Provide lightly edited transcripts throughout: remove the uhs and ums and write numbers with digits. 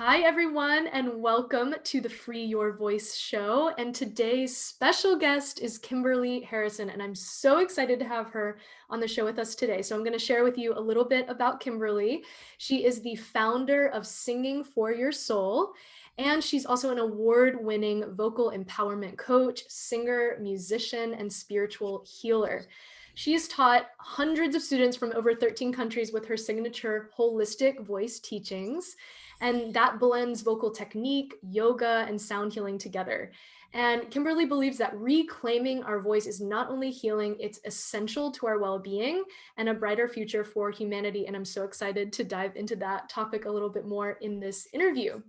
Hi, everyone, and welcome to the Free Your Voice show. And today's special guest is Kimberly Harrison, and I'm so excited to have her on the show with us today. So, I'm going to share with you a little bit about Kimberly. She is the founder of Singing for Your Soul, and she's also an award-winning vocal empowerment coach, singer, musician, and spiritual healer. She has taught hundreds of students from over 13 countries with her signature holistic voice teachings. And that blends vocal technique, yoga, and sound healing together. And Kimberly believes that reclaiming our voice is not only healing, it's essential to our well-being and a brighter future for humanity. And I'm so excited to dive into that topic a little bit more in this interview.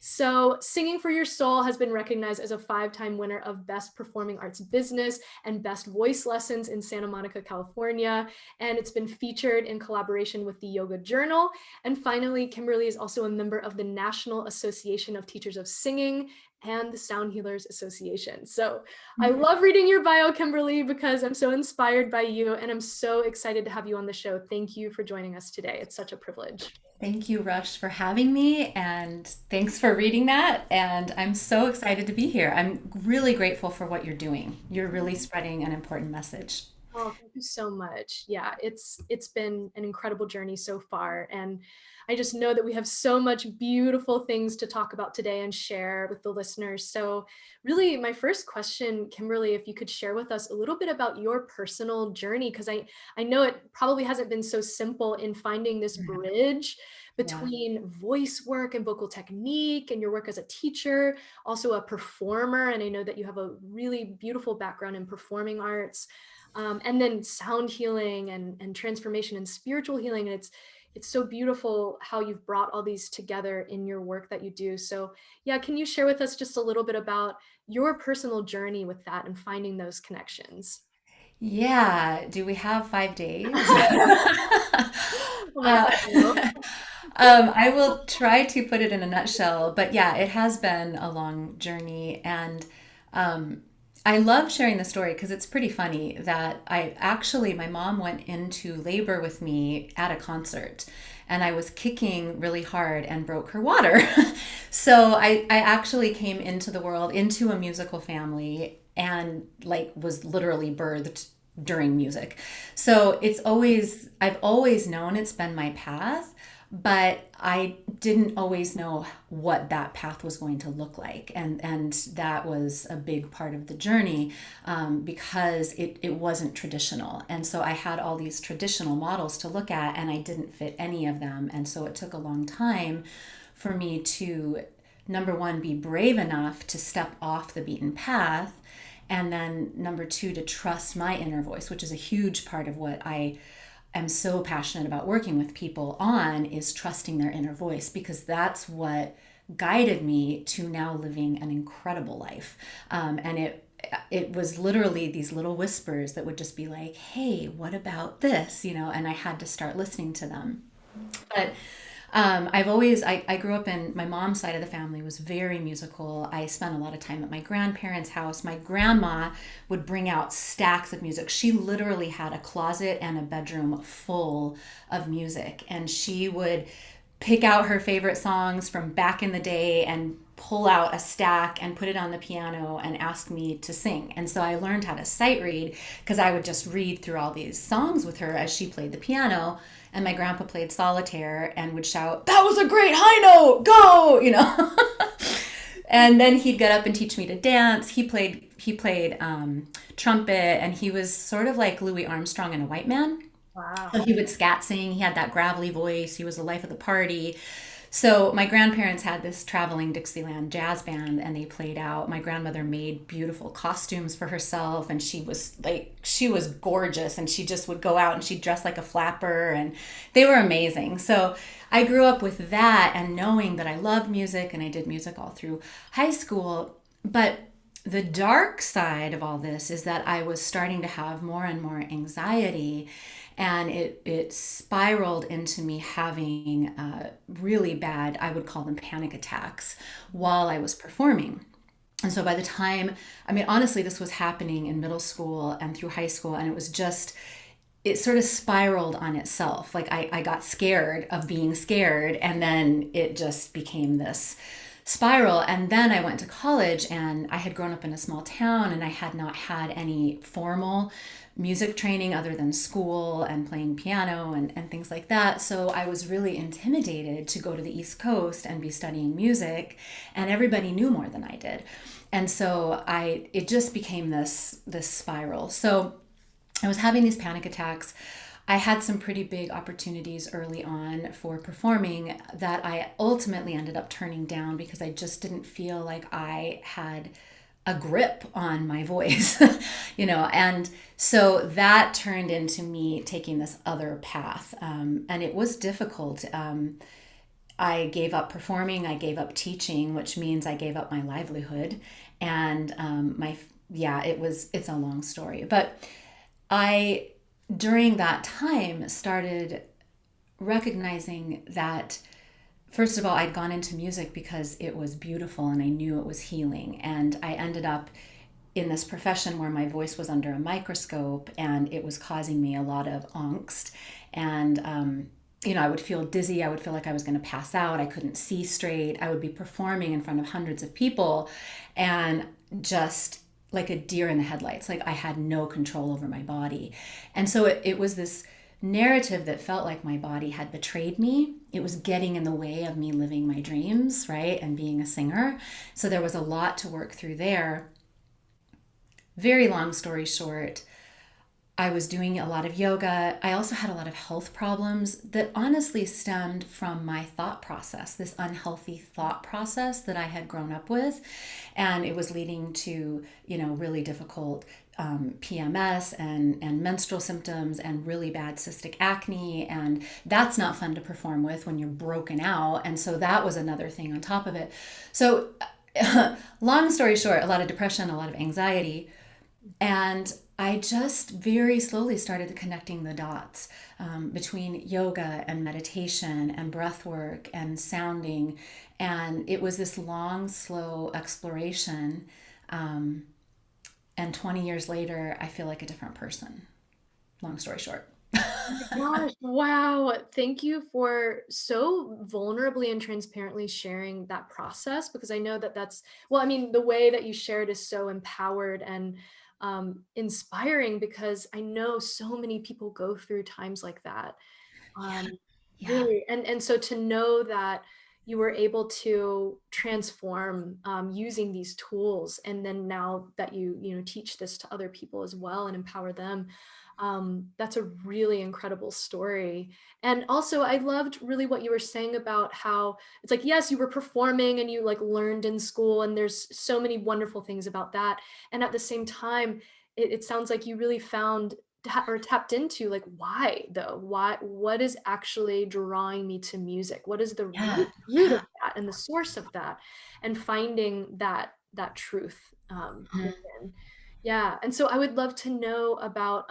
So, Singing for Your Soul has been recognized as a 5-time winner of Best Performing Arts Business and Best Voice Lessons in Santa Monica, California. And it's been featured in collaboration with the Yoga Journal. And finally, Kimberly is also a member of the National Association of Teachers of Singing and the Sound Healers Association. So I love reading your bio, Kimberly, because I'm so inspired by you and I'm so excited to have you on the show. Thank you for joining us today. It's such a privilege. Thank you, Rush, for having me, and thanks for reading that. And I'm so excited to be here. I'm really grateful for what you're doing. You're really spreading an important message. Oh, thank you so much. Yeah, it's been an incredible journey so far. And I just know that we have so much beautiful things to talk about today and share with the listeners. So really my first question, Kimberly, if you could share with us a little bit about your personal journey, because I know it probably hasn't been so simple in finding this bridge Yeah. between voice work and vocal technique and your work as a teacher, also a performer. And I know that you have a really beautiful background in performing arts, and then sound healing and transformation and spiritual healing. And it's so beautiful how you've brought all these together in your work that you do. So yeah, can you share with us just a little bit about your personal journey with that and finding those connections? Yeah. Do we have 5 days? Oh my Uh, God, no. I will try to put it in a nutshell, but yeah, it has been a long journey. And um, I love sharing the story because it's pretty funny that my mom went into labor with me at a concert and I was kicking really hard and broke her water. So I actually came into the world, into a musical family, and like was literally birthed during music. So I've always known it's been my path, but I didn't always know what that path was going to look like. And that was a big part of the journey, because it wasn't traditional. And so I had all these traditional models to look at, and I didn't fit any of them. And so it took a long time for me to, number one, be brave enough to step off the beaten path. And then number two, to trust my inner voice, which is a huge part of what I am so passionate about working with people on, is trusting their inner voice, because that's what guided me to now living an incredible life. And it was literally these little whispers that would just be like, hey, what about this, and I had to start listening to them. But I grew up in, my mom's side of the family was very musical. I spent a lot of time at my grandparents' house. My grandma would bring out stacks of music. She literally had a closet and a bedroom full of music. And she would pick out her favorite songs from back in the day and pull out a stack and put it on the piano and ask me to sing. And so I learned how to sight read because I would just read through all these songs with her as she played the piano. And my grandpa played solitaire and would shout, "That was a great high note, go!" And then he'd get up and teach me to dance. He played trumpet, and he was sort of like Louis Armstrong and a white man. So Wow. he would scat sing. He had that gravelly voice. He was the life of the party. So my grandparents had this traveling Dixieland jazz band, and they played out. My grandmother made beautiful costumes for herself, and she was gorgeous, and she just would go out and she'd dress like a flapper, and they were amazing. So I grew up with that and knowing that I loved music, and I did music all through high school. But the dark side of all this is that I was starting to have more and more anxiety, and it spiraled into me having really bad, I would call them panic attacks, while I was performing. And so by the time, I mean, honestly, this was happening in middle school and through high school, and it was just it sort of spiraled on itself. Like I got scared of being scared, and then it just became this spiral. And then I went to college, and I had grown up in a small town, and I had not had any formal music training other than school and playing piano and things like that. So I was really intimidated to go to the East Coast and be studying music, and everybody knew more than I did. And so it just became this spiral. So I was having these panic attacks. I had some pretty big opportunities early on for performing that I ultimately ended up turning down because I just didn't feel like I had a grip on my voice, and so that turned into me taking this other path. And it was difficult. I gave up performing, I gave up teaching, which means I gave up my livelihood. And it's a long story. But I, during that time, started recognizing that, first of all, I'd gone into music because it was beautiful and I knew it was healing. And I ended up in this profession where my voice was under a microscope and it was causing me a lot of angst. And, I would feel dizzy. I would feel like I was going to pass out. I couldn't see straight. I would be performing in front of hundreds of people and just like a deer in the headlights. Like I had no control over my body. And so it was this narrative that felt like my body had betrayed me. It was getting in the way of me living my dreams, right? And being a singer. So there was a lot to work through there. Very long story short, I was doing a lot of yoga. I also had a lot of health problems that honestly stemmed from my thought process, this unhealthy thought process that I had grown up with. And it was leading to, really difficult PMS and menstrual symptoms and really bad cystic acne. And that's not fun to perform with when you're broken out. And so that was another thing on top of it. So long story short, a lot of depression, a lot of anxiety. And I just very slowly started connecting the dots between yoga and meditation and breath work and sounding. And it was this long, slow exploration. And 20 years later, I feel like a different person. Long story short. Gosh, wow. Thank you for so vulnerably and transparently sharing that process, because I know that the way that you shared is so empowered and inspiring, because I know so many people go through times like that. Yeah. Um, Yeah. really, and so to know that you were able to transform using these tools, and then now that you teach this to other people as well and empower them, that's a really incredible story. And also, I loved really what you were saying about how it's like, yes, you were performing and you like learned in school, and there's so many wonderful things about that. And at the same time, it sounds like you really found or tapped into, like, why though? What is actually drawing me to music? What is the Yeah. root of Yeah. that and the source of that? And finding that truth Mhm. within. Yeah. And so I would love to know about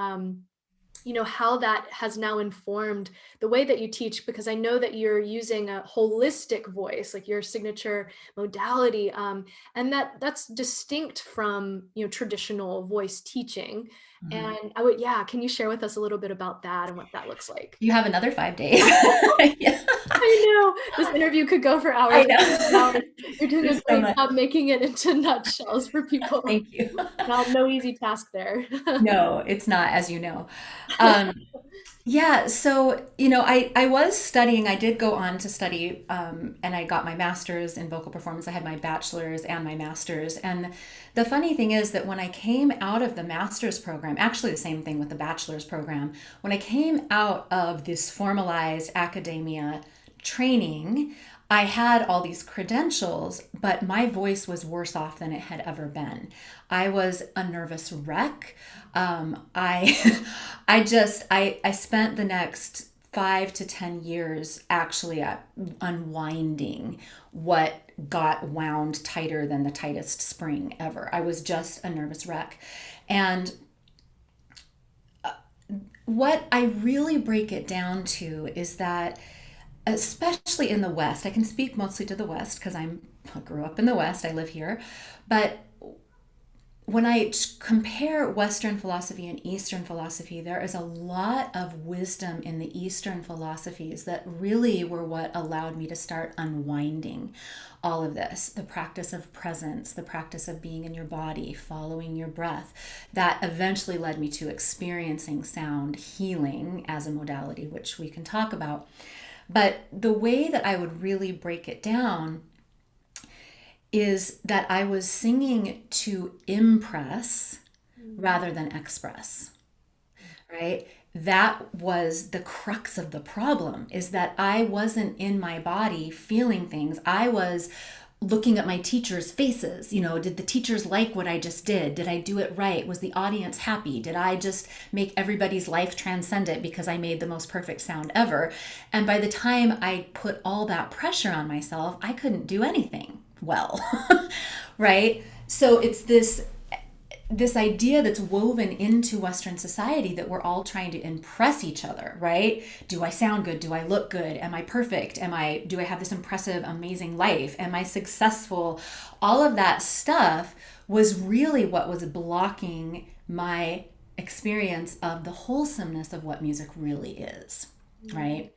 how that has now informed the way that you teach, because I know that you're using a holistic voice, like your signature modality, and that's distinct from traditional voice teaching. Mhm. And can you share with us a little bit about that and what that looks like? You have another 5 days. Yeah. I know this interview could go for I hours and hours. know. You're doing a There's so great much. job making it into nutshells for people. Thank you. No easy task there. No, it's not, as you know. Um, Yeah, so I was studying. I did go on to study, and I got my master's in vocal performance. I had my bachelor's and my master's. And the funny thing is that when I came out of the master's program, actually the same thing with the bachelor's program, when I came out of this formalized academia training, I had all these credentials, but my voice was worse off than it had ever been. I was a nervous wreck. I, I spent the next 5 to 10 years actually unwinding what got wound tighter than the tightest spring ever. I was just a nervous wreck. And what I really break it down to is that, especially in the West, I can speak mostly to the West because I grew up in the West, I live here, but when I compare Western philosophy and Eastern philosophy, there is a lot of wisdom in the Eastern philosophies that really were what allowed me to start unwinding all of this. The practice of presence, the practice of being in your body, following your breath, that eventually led me to experiencing sound healing as a modality, which we can talk about. But the way that I would really break it down is that I was singing to impress rather than express, right? That was the crux of the problem, is that I wasn't in my body feeling things. I was looking at my teachers' faces. Did the teachers like what I just did? Did I do it right? Was the audience happy? Did I just make everybody's life transcendent because I made the most perfect sound ever? And by the time I put all that pressure on myself, I couldn't do anything well. Right? So it's this idea that's woven into Western society that we're all trying to impress each other, right? Do I sound good? Do I look good? Am I perfect? Do I have this impressive, amazing life? Am I successful? All of that stuff was really what was blocking my experience of the wholesomeness of what music really is, right?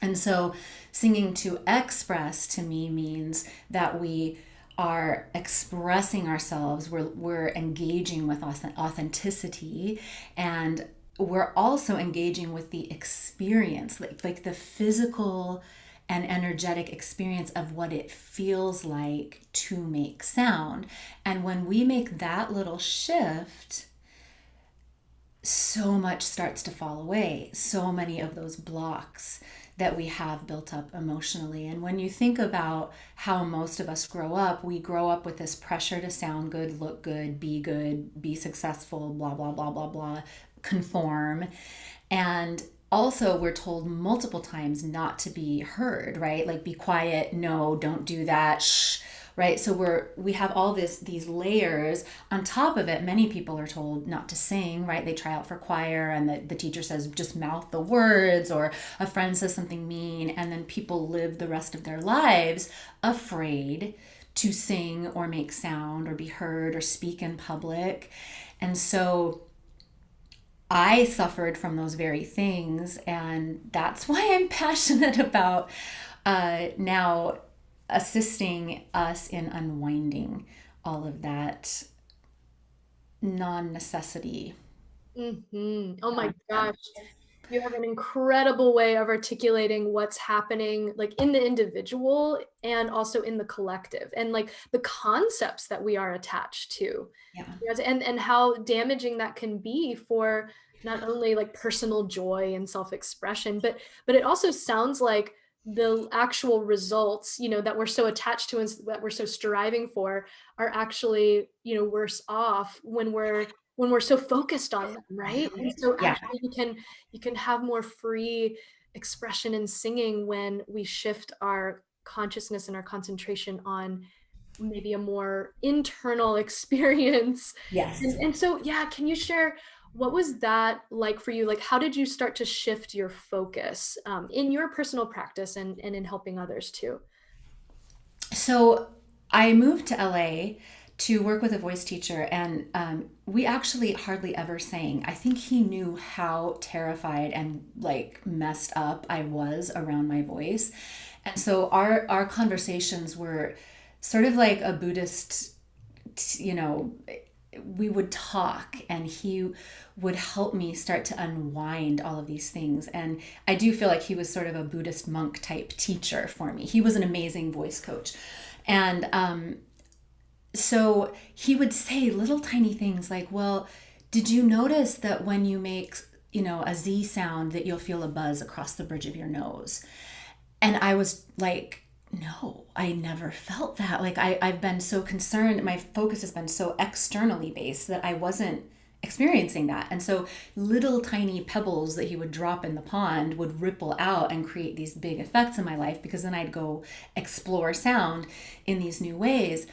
And so singing to express to me means that we are expressing ourselves, we're engaging with authenticity, and we're also engaging with the experience, like the physical and energetic experience of what it feels like to make sound. And when we make that little shift, so much starts to fall away. So many of those blocks that we have built up emotionally. And when you think about how most of us grow up, we grow up with this pressure to sound good, look good, be successful, blah, blah, blah, blah, blah, conform. And also we're told multiple times not to be heard, right? Like, be quiet, no, don't do that, shh. Right? So we have all these layers. On top of it, many people are told not to sing, right? They try out for choir and the teacher says, just mouth the words, or a friend says something mean, and then people live the rest of their lives afraid to sing or make sound or be heard or speak in public. And so I suffered from those very things, and that's why I'm passionate about now assisting us in unwinding all of that non-necessity. Oh my gosh. You have an incredible way of articulating what's happening, like, in the individual and also in the collective, and like the concepts that we are attached to. Yeah. Yes, and how damaging that can be for not only like personal joy and self-expression, but it also sounds like the actual results, that we're so attached to and that we're so striving for are actually, worse off when we're so focused on them, right? And so Yeah. actually you can have more free expression in singing when we shift our consciousness and our concentration on maybe a more internal experience. Yes. And so, yeah, can you share what was that like for you? Like, how did you start to shift your focus in your personal practice and in helping others too? So I moved to LA to work with a voice teacher, and we actually hardly ever sang. I think he knew how terrified and like messed up I was around my voice. And so our conversations were sort of like a Buddhist, you know, we would talk and he would help me start to unwind all of these things. And I do feel like he was sort of a Buddhist monk type teacher for me. He was an amazing voice coach. And so he would say little tiny things like, well, did you notice that when you make, a Z sound that you'll feel a buzz across the bridge of your nose? And I was like, no, I never felt that. Like I've been so concerned. My focus has been so externally based that I wasn't experiencing that. And so little tiny pebbles that he would drop in the pond would ripple out and create these big effects in my life, because then I'd go explore sound in these new ways.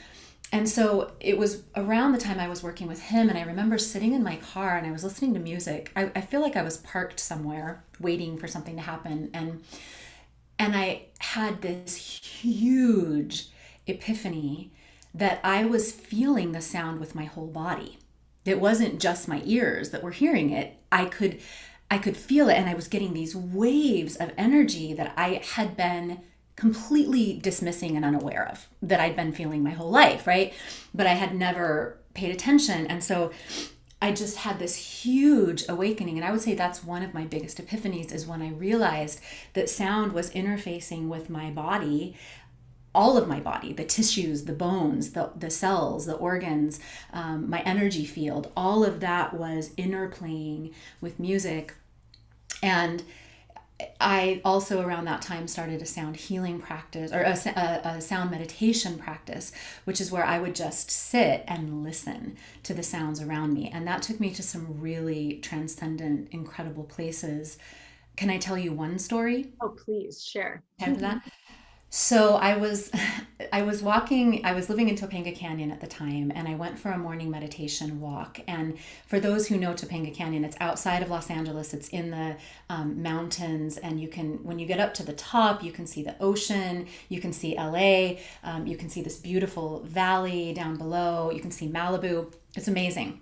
And so it was around the time I was working with him, and I remember sitting in my car and I was listening to music. I feel like I was parked somewhere waiting for something to happen. And I had this huge epiphany that I was feeling the sound with my whole body. It wasn't just my ears that were hearing it. I could feel it, and I was getting these waves of energy that I had been completely dismissing and unaware of, that I'd been feeling my whole life, right? But I had never paid attention. And so I just had this huge awakening. And I would say that's one of my biggest epiphanies, is when I realized that sound was interfacing with my body, all of my body, the tissues, the bones, the cells, the organs, my energy field, all of that was interplaying with music. And I also around that time started a sound healing practice, or a sound meditation practice, which is where I would just sit and listen to the sounds around me. And that took me to some really transcendent, incredible places. Can I tell you one story? Oh, please share. Time for that? So I was living in Topanga Canyon at the time, and I went for a morning meditation walk. And for those who know Topanga Canyon, it's outside of Los Angeles. It's in the mountains, and when you get up to the top, you can see the ocean, you can see LA, you can see this beautiful valley down below, you can see Malibu. It's amazing.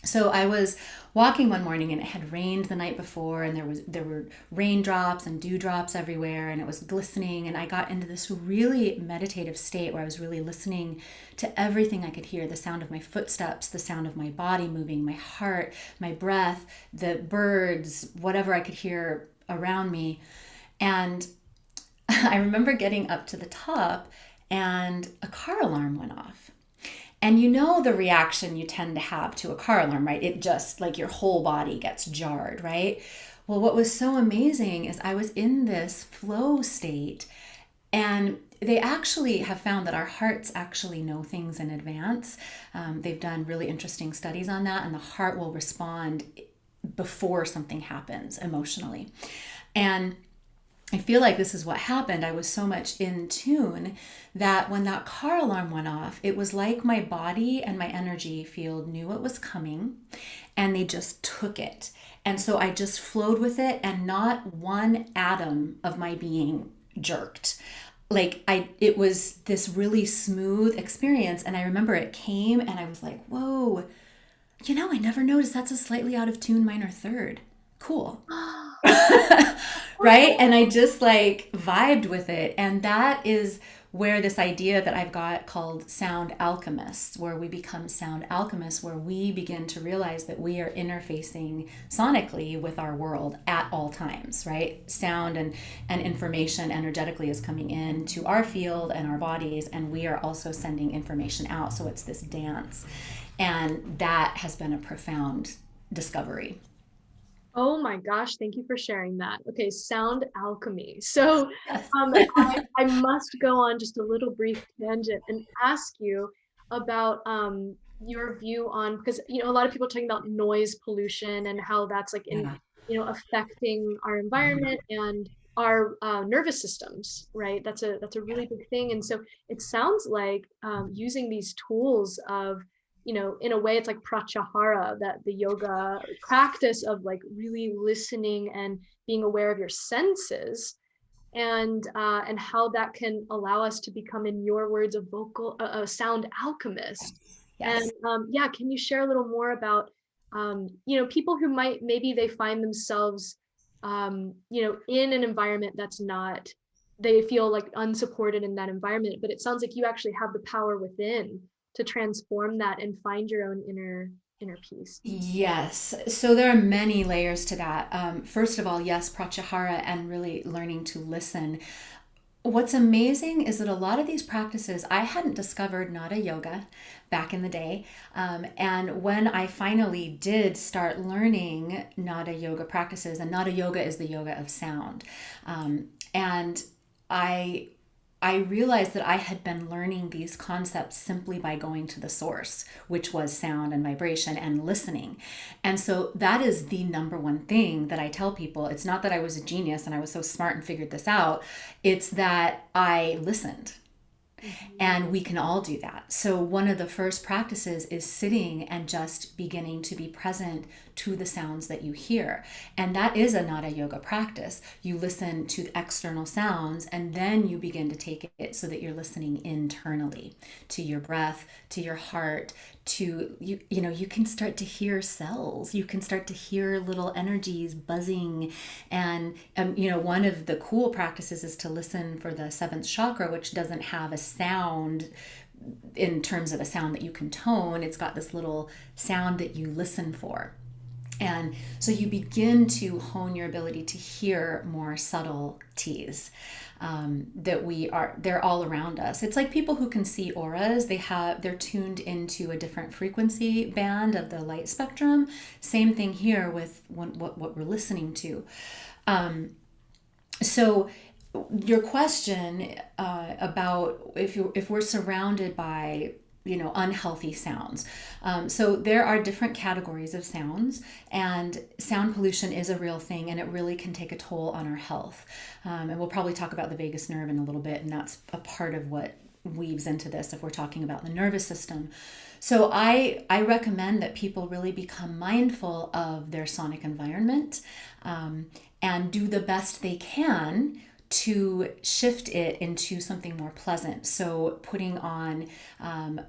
So I was walking one morning, and it had rained the night before, and there were raindrops and dewdrops everywhere, and it was glistening, and I got into this really meditative state where I was really listening to everything I could hear: the sound of my footsteps, the sound of my body moving, my heart, my breath, the birds, whatever I could hear around me. And I remember getting up to the top, and a car alarm went off. And you know the reaction you tend to have to a car alarm, right? It just, like, your whole body gets jarred, right? Well, what was so amazing is I was in this flow state, and they actually have found that our hearts actually know things in advance. They've done really interesting studies on that, and the heart will respond before something happens emotionally. And I feel like this is what happened. I was so much in tune that when that car alarm went off, it was like my body and my energy field knew it was coming, and they just took it. And so I just flowed with it, and not one atom of my being jerked. It was this really smooth experience. And I remember it came, and I was like, whoa, I never noticed that's a slightly out of tune minor third. Cool. Right? And I just like vibed with it. And that is where this idea that I've got called sound alchemists, where we become sound alchemists, where we begin to realize that we are interfacing sonically with our world at all times, right? Sound and information energetically is coming in to our field and our bodies, and we are also sending information out. So it's this dance. And that has been a profound discovery. Oh my gosh, thank you for sharing that. Okay, sound alchemy. So Yes. I must go on just a little brief tangent and ask you about your view on, because a lot of people are talking about noise pollution and how that's like in Yeah. affecting our environment and our nervous systems, right? That's a really big thing. And so it sounds like using these tools of in a way, it's like pratyahara, that the yoga practice of like really listening and being aware of your senses, and how that can allow us to become, in your words, a sound alchemist. And Yes. yeah, can you share a little more about people who might, maybe they find themselves in an environment that's not, they feel like unsupported in that environment, but it sounds like you actually have the power within to transform that and find your own inner peace. Yes. So there are many layers to that. First of all, yes, pratyahara and really learning to listen. What's amazing is that a lot of these practices, I hadn't discovered Nada yoga back in the day. And when I finally did start learning Nada yoga practices, and Nada yoga is the yoga of sound. And I I realized that I had been learning these concepts simply by going to the source, which was sound and vibration and listening. And so that is the number one thing that I tell people. It's not that I was a genius and I was so smart and figured this out. It's that I listened. Mhm. And we can all do that. So, one of the first practices is sitting and just beginning to be present to the sounds that you hear. And that is a nada yoga practice. You listen to external sounds and then you begin to take it so that you're listening internally to your breath, to your heart, to you can start to hear cells, you can start to hear little energies buzzing. And one of the cool practices is to listen for the seventh chakra, which doesn't have a sound in terms of a sound that you can tone. It's got this little sound that you listen for. And so you begin to hone your ability to hear more subtleties they're all around us. It's like people who can see auras. They're tuned into a different frequency band of the light spectrum. Same thing here with what we're listening to. So your question about if we're surrounded by unhealthy sounds. So there are different categories of sounds, and sound pollution is a real thing, and it really can take a toll on our health. And we'll probably talk about the vagus nerve in a little bit, and that's a part of what weaves into this if we're talking about the nervous system. So I recommend that people really become mindful of their sonic environment, and do the best they can to shift it into something more pleasant. So putting on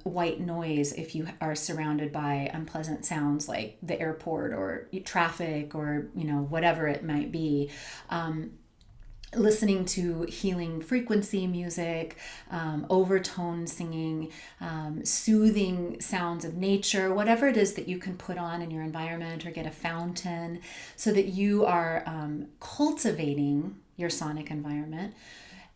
white noise if you are surrounded by unpleasant sounds like the airport or traffic or whatever it might be. Listening to healing frequency music, overtone singing, soothing sounds of nature, whatever it is that you can put on in your environment, or get a fountain so that you are cultivating your sonic environment.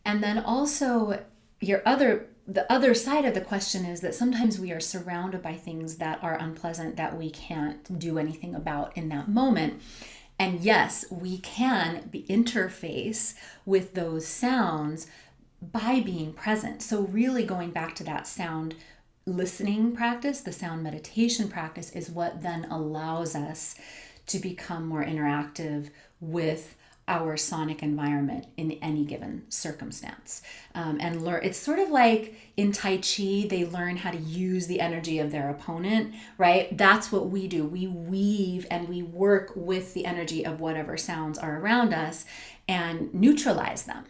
And then also the other side of the question is that sometimes we are surrounded by things that are unpleasant that we can't do anything about in that moment. And yes, we can interface with those sounds by being present. So really going back to that sound listening practice, the sound meditation practice, is what then allows us to become more interactive with our sonic environment in any given circumstance. And learn, it's sort of like in Tai Chi, they learn how to use the energy of their opponent, right? That's what we do. We weave and we work with the energy of whatever sounds are around us and neutralize them,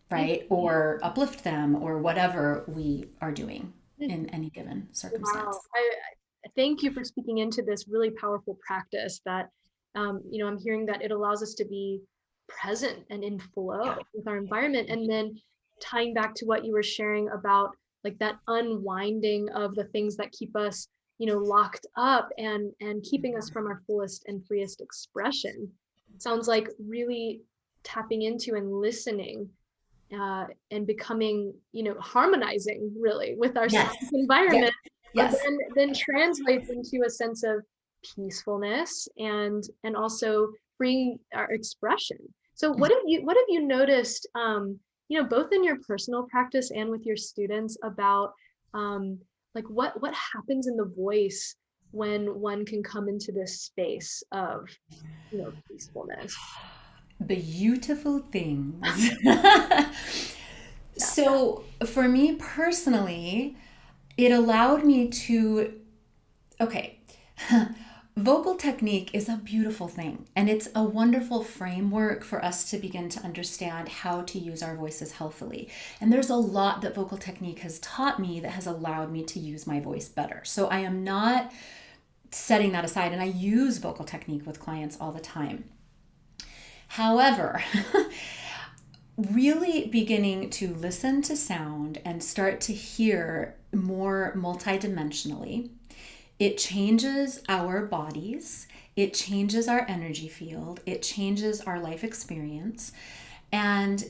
right? Or uplift them, or whatever we are doing in any given Wow. circumstance. I thank you for speaking into this really powerful practice that, I'm hearing that it allows us to be present and in Yeah. flow with our environment. And then tying back to what you were sharing about like that unwinding of the things that keep us, locked up and keeping us from our fullest and freest expression. Sounds like really tapping into and listening and becoming, harmonizing really with our Yes. sonic Yes. environment that Yes. then translates into a sense of peacefulness and also freeing our expression. So what have you noticed, both in your personal practice and with your students about like what happens in the voice when one can come into this space of peacefulness? Beautiful things. So, for me personally, it allowed me to, okay, vocal technique is a beautiful thing, and it's a wonderful framework for us to begin to understand how to use our voices healthily. And there's a lot that vocal technique has taught me that has allowed me to use my voice better. So, I am not setting that aside, and I use vocal technique with clients all the time. However, really beginning to listen to sound and start to hear more multidimensionally, it changes our bodies, it changes our energy field, it changes our life experience, and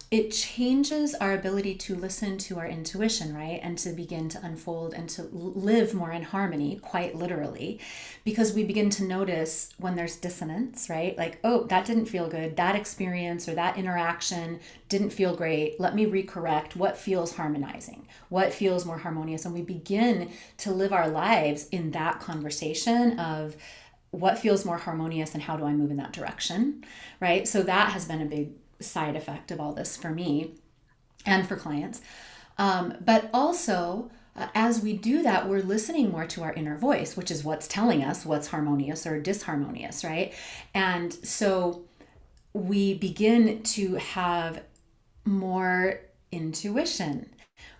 it changes our ability to listen to our intuition, right? And to begin to unfold and to live more in harmony, quite literally, because we begin to notice when there's dissonance, right? Like, oh, that didn't feel good. That experience or that interaction didn't feel great. Let me recorrect what feels harmonizing, what feels more harmonious. And we begin to live our lives in that conversation of what feels more harmonious and how do I move in that direction, right? So that has been a big side effect of all this for me and for clients. But also, as we do that, we're listening more to our inner voice, which is what's telling us what's harmonious or disharmonious, right? And so we begin to have more intuition,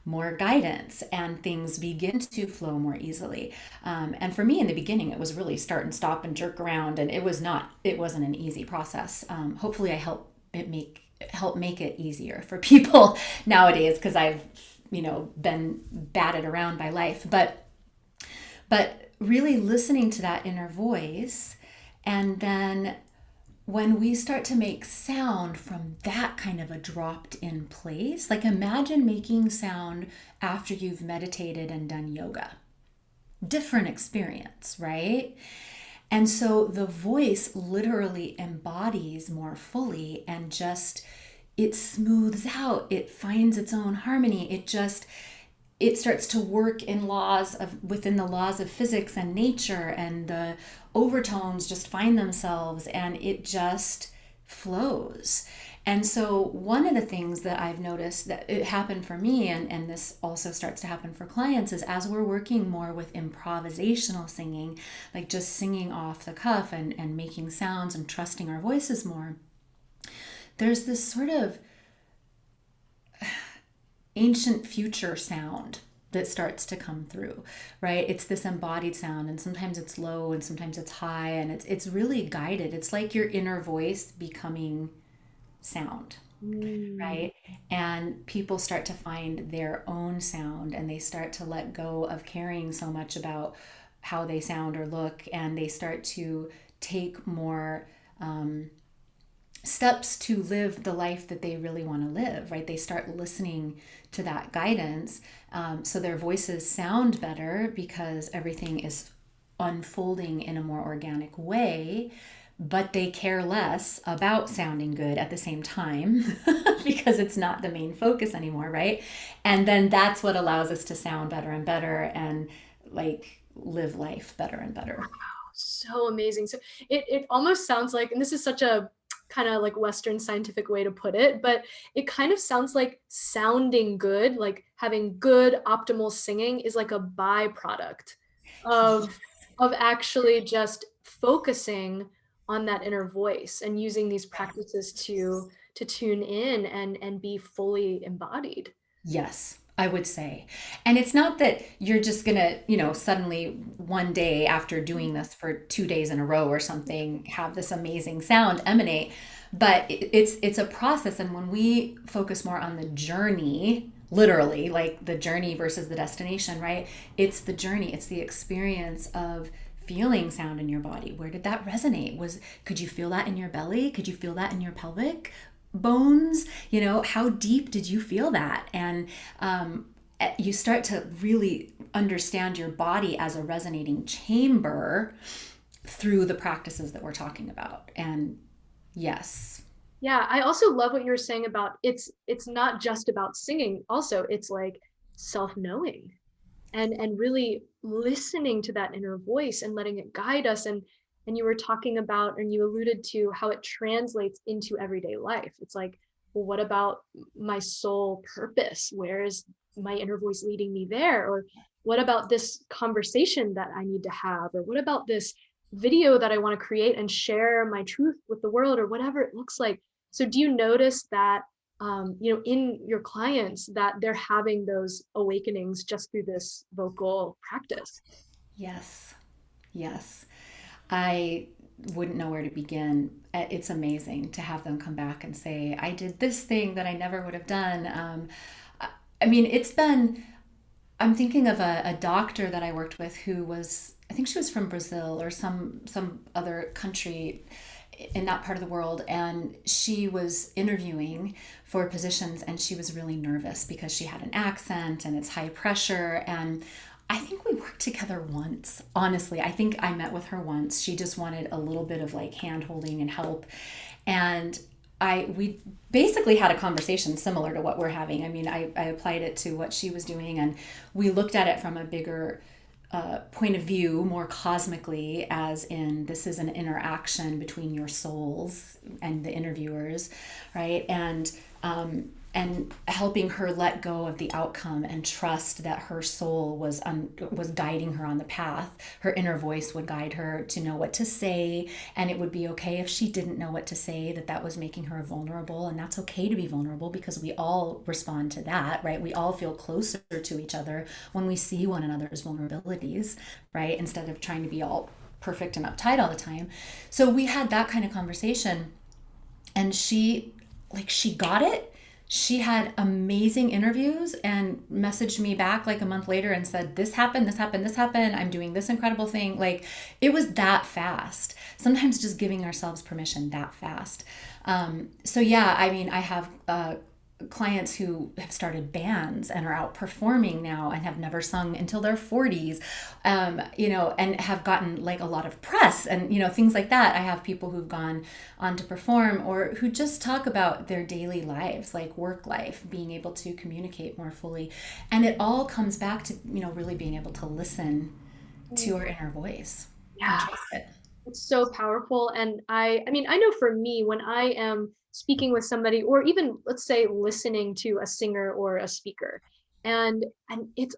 more guidance, and things begin to flow more easily. And for me in the beginning, it was really start and stop and jerk around, and it wasn't an easy process. Hopefully I help make it easier for people nowadays, because I've, been batted around by life. But really listening to that inner voice, and then when we start to make sound from that kind of a dropped in place, like imagine making sound after you've meditated and done yoga. Different experience, right? And so the voice literally embodies more fully, and just it smooths out, it finds its own harmony. It starts to work within the laws of physics and nature, and the overtones just find themselves, and it just flows. And so one of the things that I've noticed that it happened for me, and this also starts to happen for clients, is as we're working more with improvisational singing, like just singing off the cuff and making sounds and trusting our voices more, there's this sort of ancient future sound that starts to come through, right? It's this embodied sound, and sometimes it's low and sometimes it's high, and it's really guided. It's like your inner voice becoming sound, Mm. right? And people start to find their own sound, and they start to let go of caring so much about how they sound or look, and they start to take more steps to live the life that they really want to live, right? They start listening to that guidance. So their voices sound better because everything is unfolding in a more organic way, but they care less about sounding good at the same time because it's not the main focus anymore, right? And then that's what allows us to sound better and better, and like live life better and better. So amazing. So it almost sounds like, and this is such a kind of like Western scientific way to put it, but it kind of sounds like sounding good, like having good optimal singing is like a byproduct of actually just focusing on that inner voice and using these practices to tune in and be fully embodied. Yes, I would say. And it's not that you're just gonna, suddenly one day after doing this for 2 days in a row or something, have this amazing sound emanate. But it's a process. And when we focus more on the journey, literally, like the journey versus the destination, right? It's the journey, it's the experience of feeling sound in your body. Where did that resonate? Could you feel that in your belly? Could you feel that in your pelvic bones? How deep did you feel that? And you start to really understand your body as a resonating chamber through the practices that we're talking about. And yes. Yeah, I also love what you were saying about it's not just about singing. Also, it's like self-knowing and really listening to that inner voice and letting it guide us. And you were talking about, and you alluded to how it translates into everyday life. It's like, well, what about my soul purpose? Where is my inner voice leading me there? Or what about this conversation that I need to have? Or what about this video that I want to create and share my truth with the world, or whatever it looks like? So do you notice that in your clients that they're having those awakenings just through this vocal practice? Yes. Yes. I wouldn't know where to begin. It's amazing to have them come back and say, I did this thing that I never would have done. I mean, I'm thinking of a doctor that I worked with who was, I think she was from Brazil or some other country in that part of the world, and she was interviewing for positions, and she was really nervous because she had an accent and it's high pressure. And I think we worked together once. Honestly, I think I met with her once. She just wanted a little bit of like hand holding and help. And we basically had a conversation similar to what we're having. I mean, I applied it to what she was doing, and we looked at it from a bigger point of view, more cosmically, as in this is an interaction between your souls and the interviewers, right? And and helping her let go of the outcome and trust that her soul was guiding her on the path. Her inner voice would guide her to know what to say, and it would be okay if she didn't know what to say, that was making her vulnerable, and that's okay to be vulnerable because we all respond to that, right? We all feel closer to each other when we see one another's vulnerabilities, right? Instead of trying to be all perfect and uptight all the time. So we had that kind of conversation, and she got it. She had amazing interviews and messaged me back like a month later and said, this happened, this happened, this happened. I'm doing this incredible thing. Like, it was that fast. Sometimes just giving ourselves permission that fast. So yeah, I mean, I have clients who have started bands and are out performing now and have never sung until their 40s, and have gotten like a lot of press and, things like that. I have people who've gone on to perform or who just talk about their daily lives, like work life, being able to communicate more fully. And it all comes back to, really being able to listen to our inner voice and Yeah. trust it. It's so powerful. And I mean, I know for me, when I am speaking with somebody, or even let's say listening to a singer or a speaker, and it's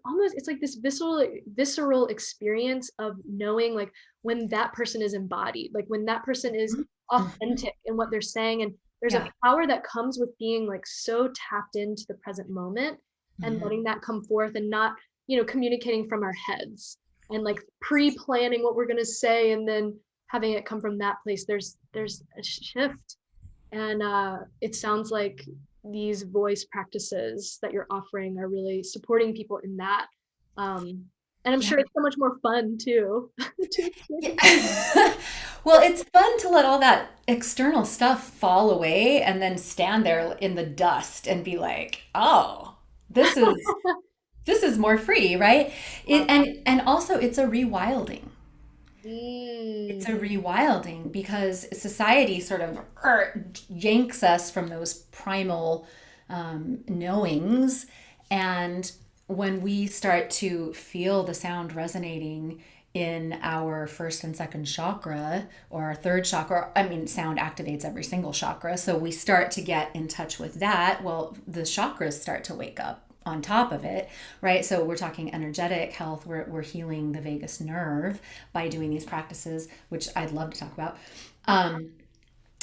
like this visceral experience of knowing like when that person is embodied, like when that person is Mhm. authentic in what they're saying. And there's a Yeah. power that comes with being like so tapped into the present moment and Mhm. letting that come forth and not, communicating from our heads and like pre-planning what we're going to say and then having it come from that place. There's a shift. And it sounds like these voice practices that you're offering are really supporting people in that. um, and I'm Yeah. sure it's so much more fun too to experience. Yeah. Well, it's fun to let all that external stuff fall away and then stand there in the dust and be like, "Oh, this is this is more free," right? Love And also it's a rewilding. that. It's a rewilding because society sort of yanks us from those primal knowings. And when we start to feel the sound resonating in our first and second chakra or our third chakra, I mean, sound activates every single chakra. So we start to get in touch with that. Well, the chakras start to wake up on top of it, right? So we're talking energetic health. We're healing the vagus nerve by doing these practices, which I'd love to talk about.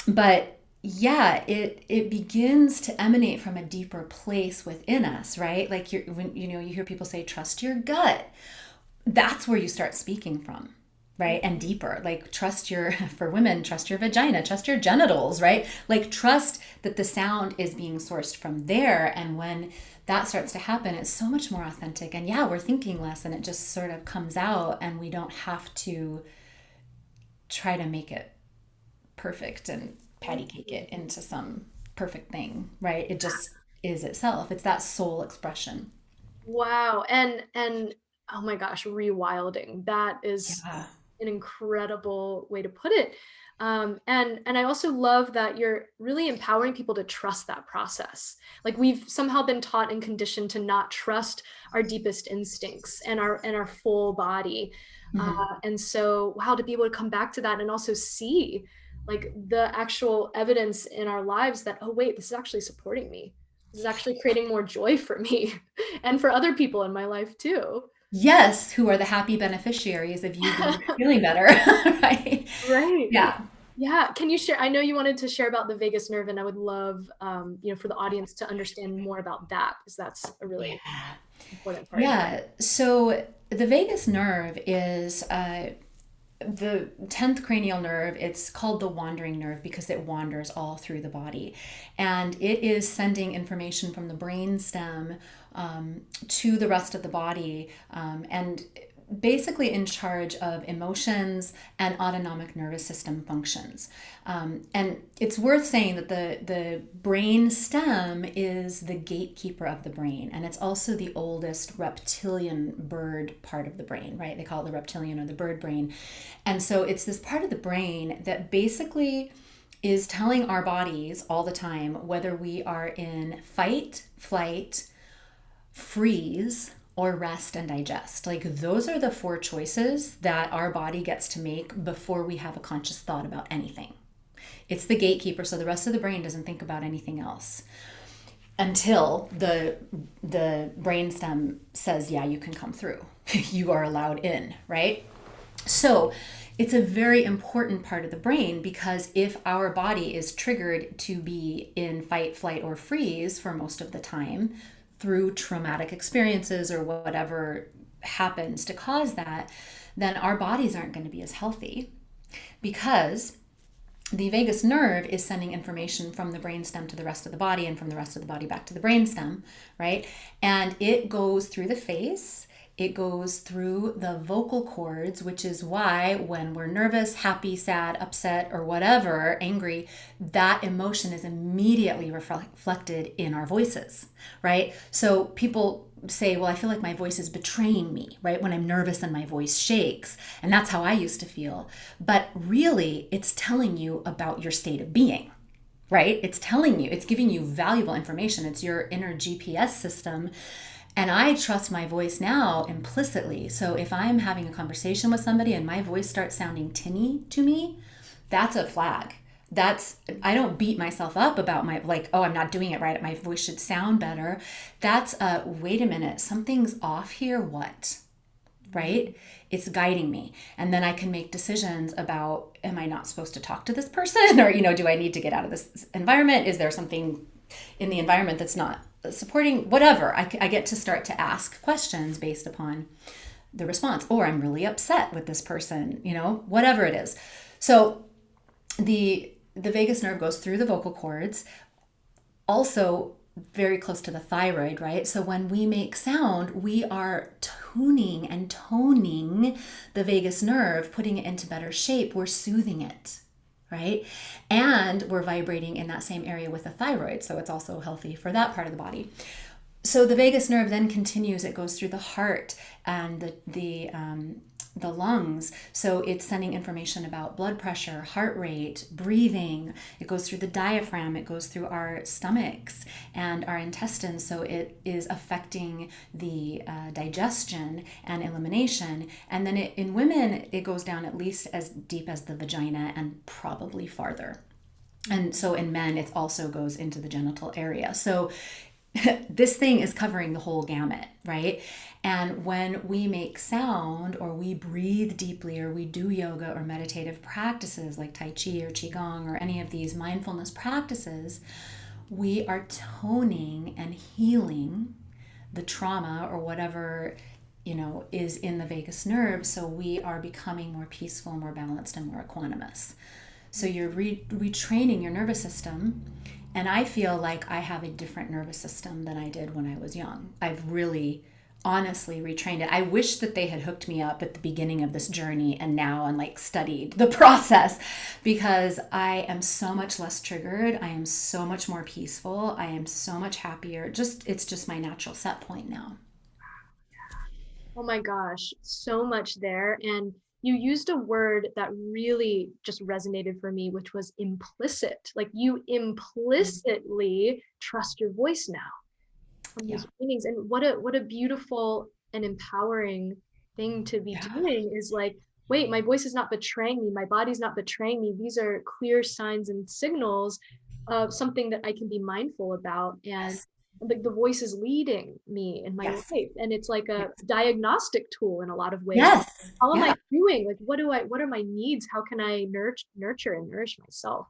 But yeah, it begins to emanate from a deeper place within us, right? Like when you hear people say trust your gut, that's where you start speaking from, right? And deeper, like trust your for women, trust your vagina, trust your genitals, right? Like trust that the sound is being sourced from there. And when that starts to happen, it's so much more authentic. And yeah, we're thinking less and it just sort of comes out and we don't have to try to make it perfect and patty cake it into some perfect thing, right? It just is itself. It's that soul expression. Wow. And oh my gosh, rewilding. That is Yeah. an incredible way to put it. And I also love that you're really empowering people to trust that process. Like we've somehow been taught and conditioned to not trust our deepest instincts and our full body. Mhm. And so, wow, to be able to come back to that and also see like the actual evidence in our lives that, oh wait, this is actually supporting me. This is actually creating more joy for me and for other people in my life too. Yes, who are the happy beneficiaries of you being feeling better, right? Right. Yeah. Yeah. Can you share? I know you wanted to share about the vagus nerve, and I would love, for the audience to understand more about that because that's a really Yeah. important part. Yeah. So the vagus nerve is the 10th cranial nerve. It's called the wandering nerve because it wanders all through the body. And it is sending information from the brain stem to the rest of the body, and basically in charge of emotions and autonomic nervous system functions. And it's worth saying that the brain stem is the gatekeeper of the brain, and it's also the oldest reptilian bird part of the brain, right? They call it the reptilian or the bird brain. And so it's this part of the brain that basically is telling our bodies all the time whether we are in fight, flight, freeze, or rest and digest. Like those are the four choices that our body gets to make before we have a conscious thought about anything. It's the gatekeeper, so the rest of the brain doesn't think about anything else. until the brainstem says, yeah, you can come through. You are allowed in, right? So it's a very important part of the brain, because if our body is triggered to be in fight, flight, or freeze for most of the time through traumatic experiences or whatever happens to cause that, then our bodies aren't going to be as healthy, because the vagus nerve is sending information from the brainstem to the rest of the body, and from the rest of the body back to the brainstem, right? And it goes through the face, it goes through the vocal cords, which is why when we're nervous, happy, sad, upset, or whatever, angry, that emotion is immediately reflected in our voices, right? So people say, well, I feel like my voice is betraying me, right? When I'm nervous and my voice shakes. And that's how I used to feel. But really, it's telling you about your state of being, right? It's telling you, it's giving you valuable information. It's your inner GPS system. And I trust my voice now implicitly. So if I'm having a conversation with somebody and my voice starts sounding tinny to me, that's a flag. I don't beat myself up about my, like, oh, I'm not doing it right, my voice should sound better. That's wait a minute, something's off here. What? Right? It's guiding me. And then I can make decisions about, am I not supposed to talk to this person? Or, do I need to get out of this environment? Is there something in the environment that's not supporting? Whatever. I get to start to ask questions based upon the response. Or I'm really upset with this person, whatever it is. So the vagus nerve goes through the vocal cords, also very close to the thyroid, right? So when we make sound, we are tuning and toning the vagus nerve, putting it into better shape. We're soothing it, right? And we're vibrating in that same area with the thyroid. So it's also healthy for that part of the body. So the vagus nerve then continues, it goes through the heart and the lungs. So it's sending information about blood pressure, heart rate, breathing. It goes through the diaphragm, it goes through our stomachs and our intestines. So it is affecting the digestion and elimination. And then in women, it goes down at least as deep as the vagina and probably farther. And so in men, it also goes into the genital area. So this thing is covering the whole gamut, right? And when we make sound, or we breathe deeply, or we do yoga or meditative practices like Tai Chi or Qigong or any of these mindfulness practices, we are toning and healing the trauma or whatever is in the vagus nerve. So we are becoming more peaceful, more balanced, and more equanimous. So you're retraining your nervous system. And I feel like I have a different nervous system than I did when I was young. I've really honestly retrained it. I wish that they had hooked me up at the beginning of this journey and studied the process, because I am so much less triggered. I am so much more peaceful. I am so much happier. It's just my natural set point now. Oh my gosh, so much there. And you used a word that really just resonated for me, which was implicit. Like you implicitly trust your voice now from Yeah. these trainings. And what a beautiful and empowering thing to be Yeah. doing is like, wait, my voice is not betraying me, my body's not betraying me. These are clear signs and signals of something that I can be mindful about. And Yes. like the voice is leading me in my Yes. life, and it's like a Yes. diagnostic tool in a lot of ways. Yes. How am I Yeah. doing? Like what are my needs? How can I nurture and nourish myself?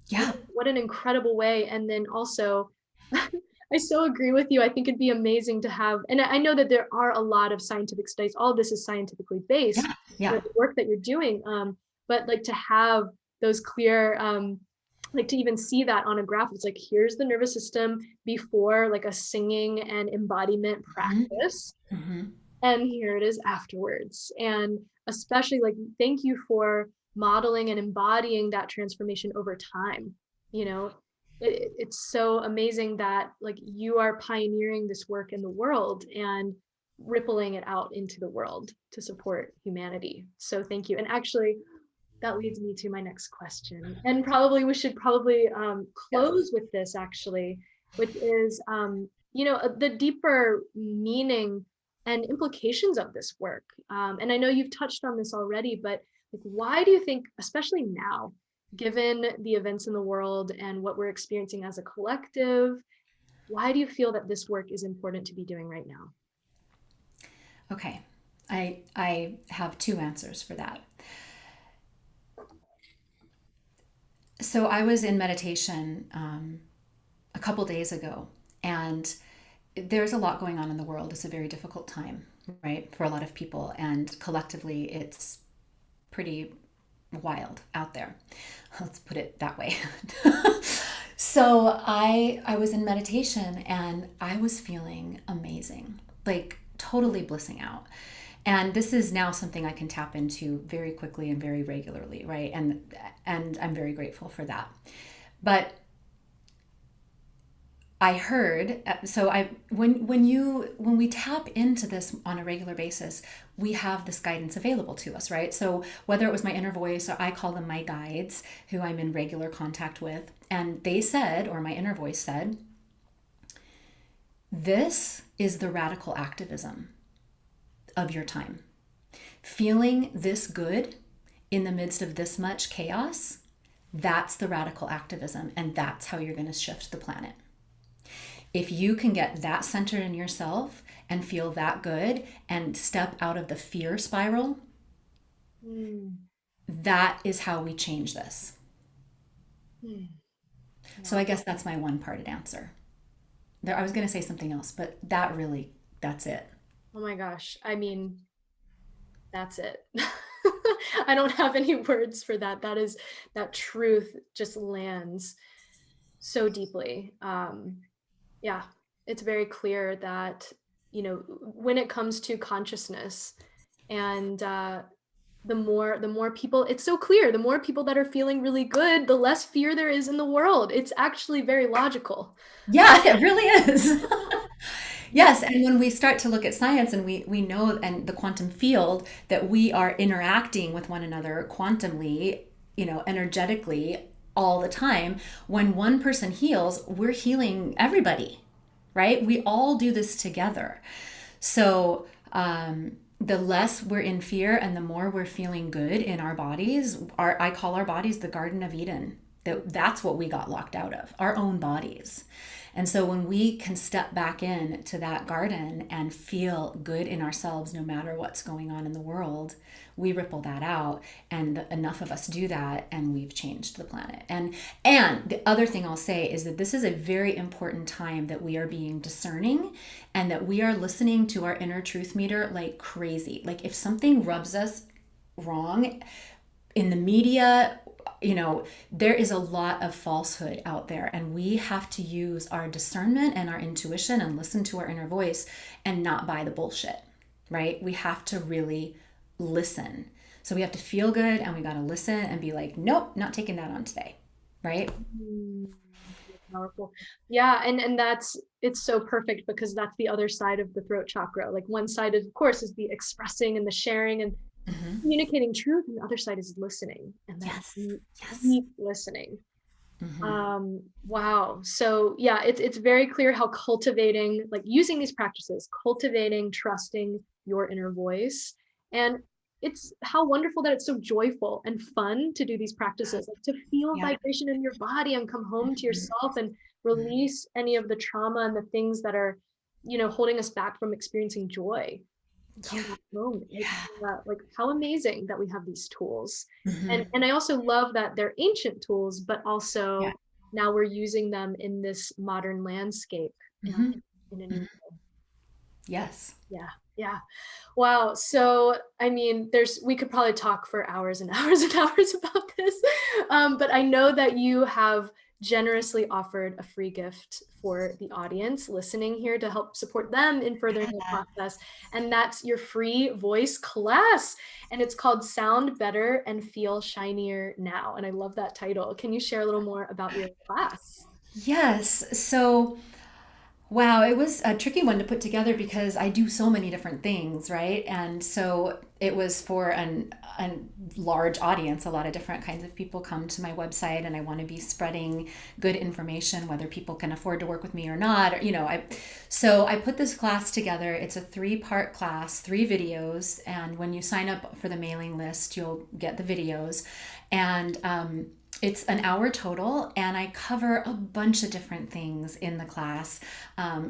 Yeah. What an incredible way. And then also I so agree with you. I think it'd be amazing to have, and I know that there are a lot of scientific studies, all of this is scientifically based, Yeah. Yeah. the work that you're doing, but like to have those clear, like to even see that on a graph, it's like, here's the nervous system before like a singing and embodiment Mm-hmm. practice, Mm-hmm. and here it is afterwards. And especially like, thank you for modeling and embodying that transformation over time. You know, it's so amazing that like you are pioneering this work in the world and rippling it out into the world to support humanity. So thank you. And actually, that leads me to my next question. And probably we should probably Yes. close with this actually, which is, the deeper meaning and implications of this work. And I know you've touched on this already, but like, why do you think, especially now, given the events in the world and what we're experiencing as a collective, Why do you feel that this work is important to be doing right now? Okay. I have two answers for that. So I was in meditation a couple days ago, and there's a lot going on in the world. It's a very difficult time, right, for a lot of people, and collectively, it's pretty wild out there. Let's put it that way. So I was in meditation and I was feeling amazing, like totally blissing out. And this is now something I can tap into very quickly and very regularly, right? And I'm very grateful for that. But I heard, so I when we tap into this on a regular basis, we have this guidance available to us, right? So whether it was my inner voice, or I call them my guides, who I'm in regular contact with, and they said, or my inner voice said, this is the radical activism of your time. Feeling this good in the midst of this much chaos, that's the radical activism, and that's how you're going to shift the planet. If you can get that centered in yourself and feel that good and step out of the fear spiral, that is how we change this. Mm. So I guess that's my one parted answer. There, I was going to say something else, but that's it. Oh my gosh. I mean, that's it. I don't have any words for that. That truth just lands so deeply. Yeah, it's very clear that, when it comes to consciousness and the more people, it's so clear, the more people that are feeling really good, the less fear there is in the world. It's actually very logical. Yeah, it really is. Yes, and when we start to look at science and we know and the quantum field that we are interacting with one another quantumly, energetically all the time, when one person heals, we're healing everybody, right? We all do this together. So, the less we're in fear and the more we're feeling good in our bodies, I call our bodies the Garden of Eden. That's what we got locked out of, our own bodies. And so when we can step back in to that garden and feel good in ourselves, no matter what's going on in the world, we ripple that out. And enough of us do that, and we've changed the planet. And the other thing I'll say is that this is a very important time that we are being discerning and that we are listening to our inner truth meter like crazy. Like if something rubs us wrong in the media, there is a lot of falsehood out there, and we have to use our discernment and our intuition and listen to our inner voice and not buy the bullshit, right? We have to really listen. So we have to feel good and we got to listen and be like, nope, not taking that on today, right? Mm, powerful. Yeah, and it's so perfect because that's the other side of the throat chakra. Like one side, of course, is the expressing and the sharing and Mm-hmm. communicating truth, and the other side is listening, and that Yes. deep, Yes. deep listening. Mm-hmm. Wow. So yeah, it's very clear how cultivating, like using these practices, cultivating, trusting your inner voice, and it's how wonderful that it's so joyful and fun to do these practices, like to feel Yeah. vibration in your body and come home to Mm-hmm. yourself and release any of the trauma and the things that are, holding us back from experiencing joy. Yeah. Come back home. It's Yeah. like how amazing that we have these tools. And Mm-hmm. and I also love that they're ancient tools, but Yeah. also now we're using them in this modern landscape Mm-hmm. in a new Mm-hmm. way. Yes. Yeah, yeah. Wow. So I mean, we could probably talk for hours and hours and hours about this. But I know that you have generously offered a free gift for the audience listening here to help support them in furthering the process. And that's your free voice class. And it's called Sound Better and Feel Shinier Now. And I love that title. Can you share a little more about your class? Yes. So, wow, it was a tricky one to put together because I do so many different things, right? And so it was for a large audience. A lot of different kinds of people come to my website, and I want to be spreading good information, whether people can afford to work with me or not. Or, so I put this class together. It's a 3-part class, 3 videos, and when you sign up for the mailing list, you'll get the videos. And It's an hour total, and I cover a bunch of different things in the class,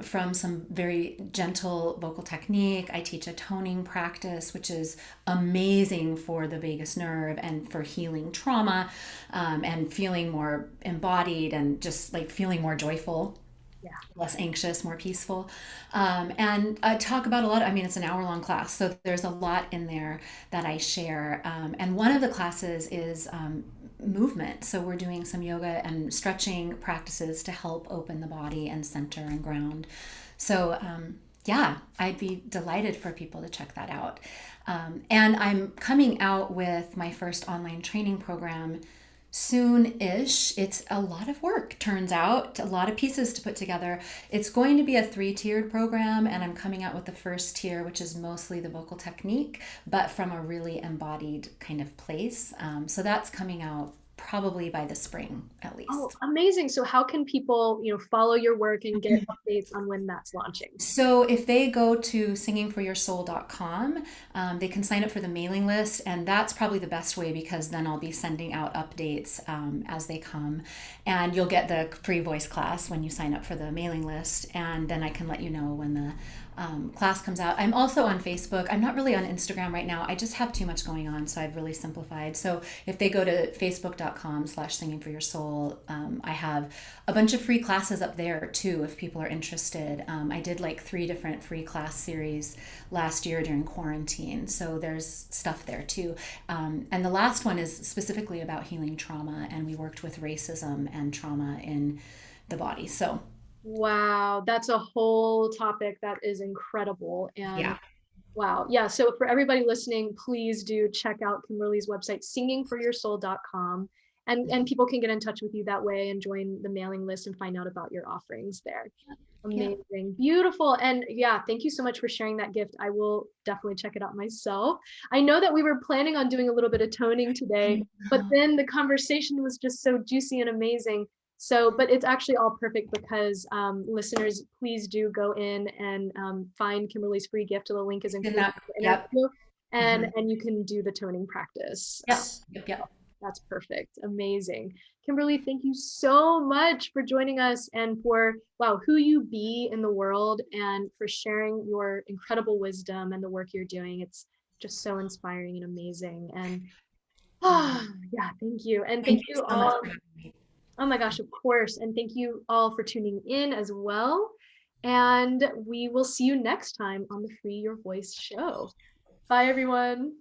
from some very gentle vocal technique. I teach a toning practice, which is amazing for the vagus nerve and for healing trauma, and feeling more embodied and just like feeling more joyful, Yeah. less anxious, more peaceful. And I talk about a lot. I mean, it's an hour long class, so there's a lot in there that I share. And one of the classes is movement. So we're doing some yoga and stretching practices to help open the body and center and ground. So, yeah, I'd be delighted for people to check that out. And I'm coming out with my first online training program soon-ish. It's a lot of work, turns out, a lot of pieces to put together. It's going to be a three-tiered program, and I'm coming out with the first tier, which is mostly the vocal technique, but from a really embodied kind of place. So that's coming out probably by the spring at Oh, least. amazing. So how can people, follow your work and get updates on when that's launching? So if they go to singingforyoursoul.com, they can sign up for the mailing list, and that's probably the best way because then I'll be sending out updates as they come, and you'll get the free voice class when you sign up for the mailing list, and then I can let you know when the class comes out. I'm also on Facebook. I'm not really on Instagram right now. I just have too much going on, so I've really simplified. So if they go to facebook.com/singingforyoursoul, I have a bunch of free classes up there too if people are interested. I did like 3 different free class series last year during quarantine, so there's stuff there too. And the last one is specifically about healing trauma, and we worked with racism and trauma in the body. So Wow, that's a whole topic that is incredible. And yeah. wow. Yeah. So for everybody listening, please do check out Kimberly's website, singingforyoursoul.com. And people can get in touch with you that way and join the mailing list and find out about your offerings there. Yeah. Amazing. Beautiful. And yeah, thank you so much for sharing that gift. I will definitely check it out myself. I know that we were planning on doing a little bit of toning today, but then the conversation was just so juicy and amazing. So, but it's actually all perfect because listeners, please do go in and find Kimberly's free gift. The link is In included that, in the yep. interview, Hmm. and you can do the toning practice. Yep. Yep. Yep. That's perfect. Amazing. Kimberly, thank you so much for joining us and for, wow, who you be in the world and for sharing your incredible wisdom and the work you're doing. It's just so inspiring and amazing. And Yeah. yeah, thank you. And Thank thank you you so much all. for having me. Oh my gosh, of course. And thank you all for tuning in as well. And we will see you next time on the Free Your Voice show. Bye, everyone.